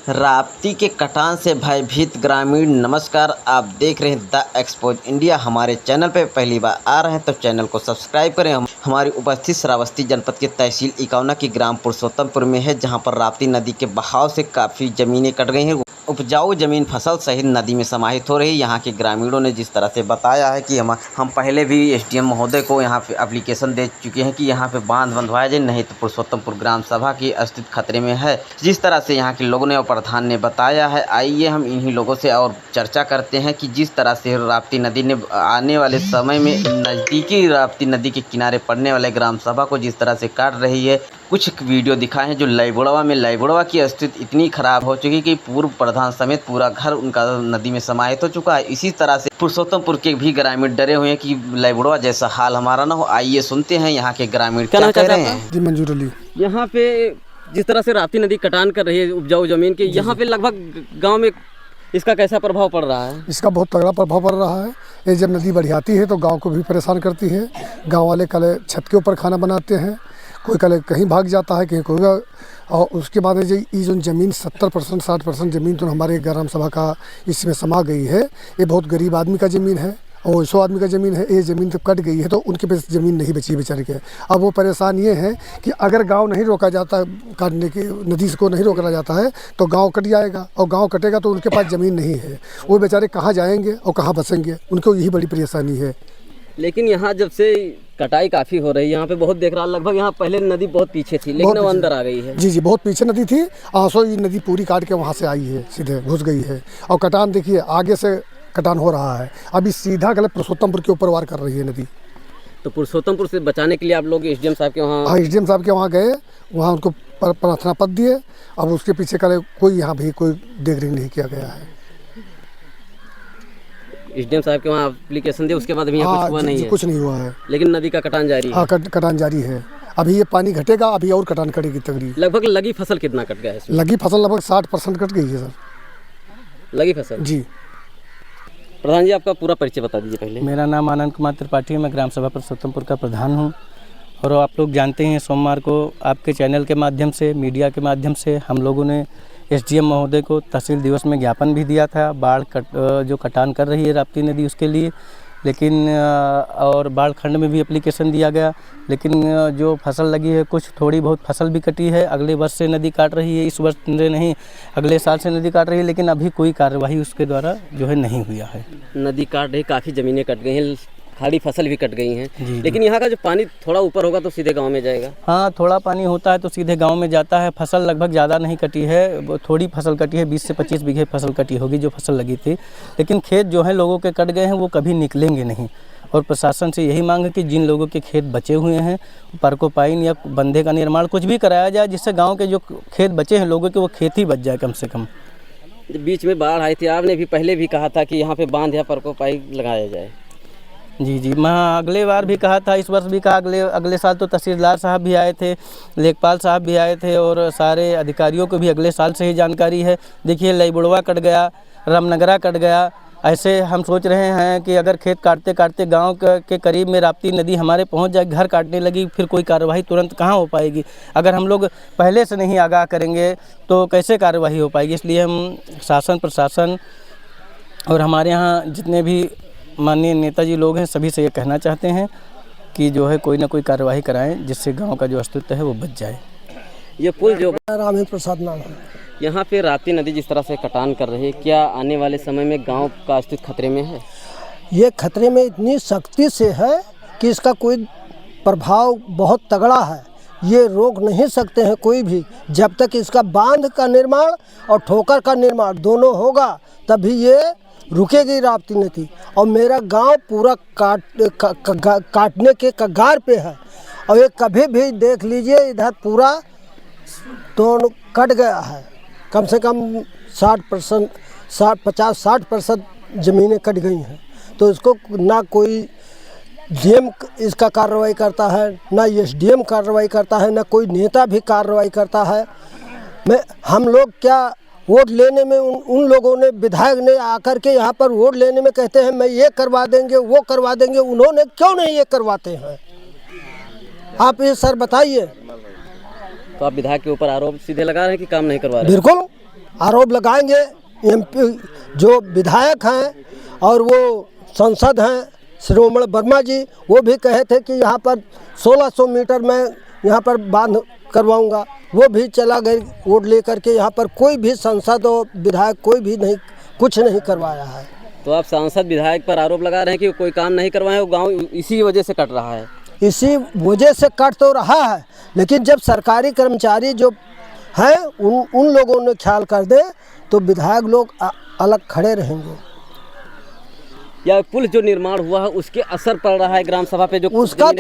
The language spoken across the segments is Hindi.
राप्ती के कटान से भयभीत ग्रामीण। नमस्कार, आप देख रहे हैं द एक्सपोज इंडिया। हमारे चैनल पे पहली बार आ रहे हैं तो चैनल को सब्सक्राइब करें। हमारी उपस्थित श्रावस्ती जनपद के तहसील इकौना की ग्राम पुरुषोत्तमपुर में है, जहां पर राप्ती नदी के बहाव से काफ़ी ज़मीनें कट गई हैं। उपजाऊ ज़मीन फसल सहित नदी में समाहित हो रही है। यहाँ के ग्रामीणों ने जिस तरह से बताया है कि हम पहले भी एसडीएम महोदय को यहाँ पे एप्लीकेशन दे चुके हैं कि यहाँ पे बांध बंधवाया जाए, नहीं तो पुरुषोत्तमपुर ग्राम सभा की अस्तित्व खतरे में है। जिस तरह से यहाँ के लोगों ने और प्रधान ने बताया है, आइए हम इन्हीं लोगों से और चर्चा करते हैं कि जिस तरह से राप्ती नदी ने आने वाले समय में नज़दीकी राप्ती नदी के किनारे पड़ने वाले ग्राम सभा को जिस तरह से काट रही है। कुछ वीडियो दिखाए हैं जो लईबुड़वा की स्थिति इतनी खराब हो चुकी कि पूर्व प्रधान समेत पूरा घर उनका नदी में समाहित हो चुका है। इसी तरह से पुरुषोत्तमपुर के भी ग्रामीण डरे हुए हैं कि लईबुड़वा जैसा हाल हमारा ना हो। आइए सुनते हैं यहाँ के ग्रामीण क्या कह रहे हैं। जी मंजूर अली। यहाँ पे जिस तरह से राप्ती नदी कटान कर रही है उपजाऊ जमीन के, यहाँ पे लगभग गांव में इसका कैसा प्रभाव पड़ रहा है? इसका बहुत तगड़ा प्रभाव पड़ रहा है। ये जब नदी बढ़ियाती है तो गांव को भी परेशान करती है। गांव वाले कल छत के ऊपर खाना बनाते हैं, कोई कल कहीं भाग जाता है, कहीं कोई। और उसके बाद ये जो ज़मीन 70% 60% ज़मीन तो हमारे ग्राम सभा का इसमें समा गई है। ये बहुत गरीब आदमी का ज़मीन है और 100 आदमी का ज़मीन है। ये ज़मीन तो कट गई है तो उनके पास ज़मीन नहीं बची बेचारे के। अब वो परेशान ये है कि अगर गांव नहीं रोका जाता, काटने की नदी को नहीं रोका जाता है तो गांव कट जाएगा, और गांव कटेगा तो उनके पास ज़मीन नहीं है। वो बेचारे कहाँ जाएंगे और कहाँ बसेंगे, उनको यही बड़ी परेशानी है। लेकिन यहाँ जब से कटाई काफ़ी हो रही है, यहाँ पे बहुत देख रहा, लगभग यहाँ पहले नदी बहुत पीछे थी लेकिन अब अंदर आ गई है। जी बहुत पीछे नदी थी, आंसू ये नदी पूरी काट के वहाँ से आई है, सीधे घुस गई है। और कटान देखिए आगे से कटान हो रहा है, अभी सीधा गलत पुरुषोत्तमपुर के ऊपर वार कर रही है नदी। तो पुरुषोत्तमपुर से बचाने के लिए आप लोग एसडीएम साहब के वहाँ? हाँ, एसडीएम साहब के वहाँ गए, वहाँ उनको प्रार्थना पत्र दिए। अब उसके पीछे का कोई यहाँ भी कोई देख रेख नहीं किया गया है। एसडीएम साहब के वहाँ एप्लीकेशन दिए, उसके बाद भी यहाँ कुछ हुआ नहीं है? कुछ नहीं हुआ है, लेकिन नदी का कटान जारी है। हाँ, कटान जारी है। अभी ये पानी घटेगा, अभी और कटान करेगी तगड़ी। लगभग लगी फसल कितना कट गया है इसमें? लगी फसल लगभग 60% कट गई है सर। लगी फसल जी। प्रधान जी, आपका पूरा परिचय बता दीजिए पहले। मेरा नाम आनंद कुमार त्रिपाठी है, मैं ग्राम सभा पुरुषोत्तमपुर का प्रधान हूँ। और आप लोग जानते हैं सोमवार को आपके चैनल के माध्यम से, मीडिया के माध्यम से हम लोगों ने एसडीएम महोदय को तहसील दिवस में ज्ञापन भी दिया था जो कटान कर रही है राप्ती नदी उसके लिए। लेकिन और बाढ़ खंड में भी एप्लीकेशन दिया गया, लेकिन जो फसल लगी है कुछ थोड़ी बहुत फसल भी कटी है। अगले वर्ष से नदी काट रही है, इस वर्ष नहीं अगले साल से नदी काट रही है, लेकिन अभी कोई कार्यवाही उसके द्वारा जो है नहीं हुआ है। नदी काट रही, काफ़ी ज़मीनें कट गई हैं, खाली फसल भी कट गई हैं। लेकिन यहाँ का जो पानी थोड़ा ऊपर होगा तो सीधे गांव में जाएगा? हाँ, थोड़ा पानी होता है तो सीधे गांव में जाता है। फसल लगभग ज़्यादा नहीं कटी है, थोड़ी फसल कटी है, 20 से 25 बीघे फसल कटी होगी जो फसल लगी थी। लेकिन खेत जो है लोगों के कट गए हैं वो कभी निकलेंगे नहीं। और प्रशासन से यही मांग है कि जिन लोगों के खेत बचे हुए हैं परकोपाइन या बंधे का निर्माण कुछ भी कराया जाए, जिससे गाँव के जो खेत बचे हैं लोगों के वो खेत ही बच जाए कम से कम। बीच में बाढ़ आई थी, आपने भी पहले भी कहा था कि यहाँ पे बांध या परकोपाइन लगाया जाए। जी, मैं अगले बार भी कहा था, इस वर्ष भी कहा। अगले साल तो तहसीलदार साहब भी आए थे, लेखपाल साहब भी आए थे और सारे अधिकारियों को भी अगले साल से ही जानकारी है। देखिए लईबुड़वा कट गया, रामनगरा कट गया। ऐसे हम सोच रहे हैं कि अगर खेत काटते काटते गांव के करीब में राप्ती नदी हमारे पहुंच जाए, घर काटने लगी, फिर कोई कार्रवाई तुरंत कहाँ हो पाएगी? अगर हम लोग पहले से नहीं आगाह करेंगे तो कैसे कार्रवाई हो पाएगी? इसलिए हम शासन प्रशासन और हमारे यहाँ जितने भी माननीय नेताजी लोग हैं सभी से ये कहना चाहते हैं कि जो है कोई ना कोई कार्यवाही कराएं, जिससे गांव का जो अस्तित्व है वो बच जाए। ये पुल जो राम प्रसाद नाम है, यहाँ पे राप्ती नदी जिस तरह से कटान कर रही है, क्या आने वाले समय में गांव का अस्तित्व खतरे में है? ये खतरे में इतनी सख्ती से है कि इसका कोई प्रभाव बहुत तगड़ा है। ये रोक नहीं सकते हैं कोई भी, जब तक इसका बांध का निर्माण और ठोकर का निर्माण दोनों होगा तभी ये रुकेगी राप्ती नदी। और मेरा गांव पूरा काटने के कगार पे है। और ये कभी भी देख लीजिए इधर पूरा तो कट गया है, कम से कम 60% 50-60% ज़मीनें कट गई हैं। तो इसको ना कोई डीएम इसका कार्रवाई करता है, ना एसडीएम कार्रवाई करता है, ना कोई नेता भी कार्रवाई करता है। हम लोग क्या वोट लेने में उन लोगों ने, विधायक ने आकर के यहाँ पर वोट लेने में कहते हैं मैं ये करवा देंगे वो करवा देंगे, उन्होंने क्यों नहीं ये करवाते हैं? आप ये सर बताइए। तो आप विधायक के ऊपर आरोप सीधे लगा रहे हैं कि काम नहीं करवा रहे? बिल्कुल, आरोप लगाएंगे। एमपी जो विधायक हैं और वो सांसद हैं श्रीमण वर्मा जी, वो भी कहे थे कि यहाँ पर 1600 मीटर में यहाँ पर बांध करवाऊंगा, वो भी चला गए वोट लेकर के। यहाँ पर कोई भी सांसद और विधायक कोई भी नहीं, कुछ नहीं करवाया है। तो आप सांसद विधायक पर आरोप लगा रहे हैं कि कोई काम नहीं करवाए, वो गांव इसी वजह से कट रहा है। इसी वजह से कट तो रहा है, लेकिन जब सरकारी कर्मचारी जो हैं उन लोगों ने ख्याल कर दे तो विधायक लोग अलग खड़े रहेंगे। या पुल जो निर्माण हुआ है उसके असर पड़ रहा है ग्राम सभा पे, जो उसका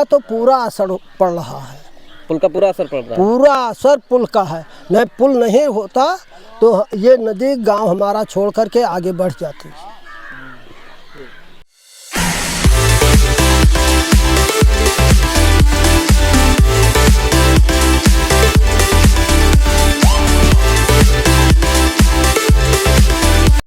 तो पूरा असर पड़ रहा है। पुल का पूरा असर पड़ रहा है। पूरा असर पुल का है। नहीं पुल नहीं होता तो ये नदी गांव हमारा छोड़ करके आगे बढ़ जाती।